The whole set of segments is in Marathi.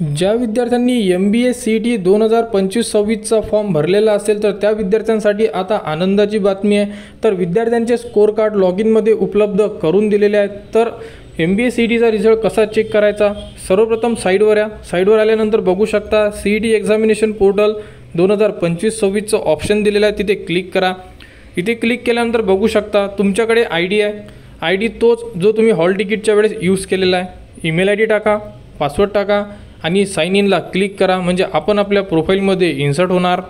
ज्या विद्यार्थ्यांनी MBA CET 2025-26चा फॉर्म भरलेला असेल तर त्या विद्यार्थ्यांसाठी आता आनंदाची बातमी आहे। तर विद्यार्थ्यांचे स्कोर कार्ड लॉग इनमध्ये उपलब्ध करून दिलेले आहेत। तर MBA CETचा रिझल्ट कसा चेक करायचा, सर्वप्रथम साईडवर या। साईडवर आल्यानंतर बघू शकता CET एक्झामिनेशन पोर्टल 2025-26चं ऑप्शन दिलेलं आहे, तिथे क्लिक करा। इथे क्लिक केल्यानंतर बघू शकता तुमच्याकडे ID आहे। ID तोच जो तुम्ही हॉल तिकीटच्या वेळेस यूज केलेला आहे। ईमेल ID टाका, पासवर्ड टाका आणि साइन इनला क्लिक करा, म्हणजे आपण आपल्या प्रोफाईलमध्ये इन्सर्ट होणार।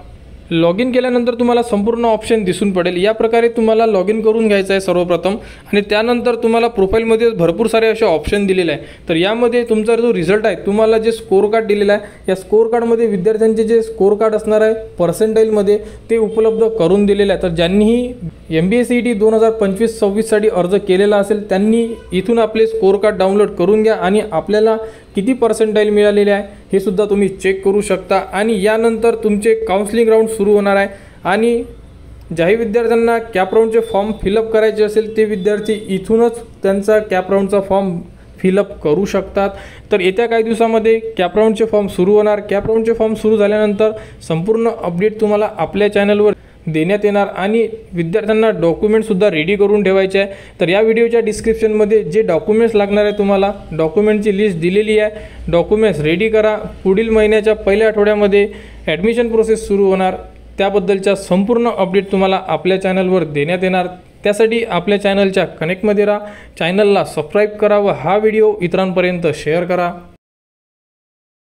लॉग इन केल्यानंतर तुम्हाला संपूर्ण ऑप्शन दिसून पडेल। या प्रकारे तुम्हाला लॉग इन करून घ्यायचं आहे सर्वप्रथम, आणि त्यानंतर तुम्हाला प्रोफाईलमध्ये भरपूर सारे असे ऑप्शन दिलेले आहे। तर यामध्ये तुमचा जो रिझल्ट आहे, तुम्हाला जे स्कोर कार्ड दिलेला आहे, या स्कोर कार्डमध्ये विद्यार्थ्यांचे जे स्कोर कार्ड असणार आहे पर्सेंटाईलमध्ये ते उपलब्ध करून दिलेले आहे। तर ज्यांनीही MBA CET 2025-26साठी अर्ज केलेला असेल त्यांनी इथून आपले स्कोर कार्ड डाउनलोड करून घ्या आणि आपल्याला किती पर्सेंटाईल मिळालेले आहे हे सुद्धा तुम्ही चेक करू शकता। आणि यानंतर तुमचे काउन्सिलिंग राऊंड सुरू होणार आहे, आणि ज्याही विद्यार्थ्यांना कॅप राऊंडचे फॉर्म फिलअप करायचे असेल ते विद्यार्थी इथूनच त्यांचा कॅप राऊंडचा फॉर्म फिलअप करू शकतात। तर येत्या काही दिवसामध्ये कॅप राऊंडचे फॉर्म सुरू होणार। कॅप राऊंडचे फॉर्म सुरू झाल्यानंतर संपूर्ण अपडेट तुम्हाला आपल्या चॅनलवर देण्यात येणार, आणि विद्यार्थ्यांना डॉक्युमेंटसुद्धा रेडी करून ठेवायचे आहे। तर या व्हिडिओच्या डिस्क्रिप्शनमध्ये जे डॉक्युमेंट्स लागणार आहे तुम्हाला डॉक्युमेंटची लिस्ट दिलेली आहे। डॉक्युमेंट्स रेडी करा। पुढील महिन्याच्या पहिल्या आठवड्यामध्ये ॲडमिशन प्रोसेस सुरू होणार, त्याबद्दलच्या संपूर्ण अपडेट तुम्हाला आपल्या चॅनलवर देण्यात येणार। त्यासाठी आपल्या चॅनलच्या कनेक्टमध्ये राहा, चॅनलला सबस्क्राईब करा व हा व्हिडिओ इतरांपर्यंत शेअर करा।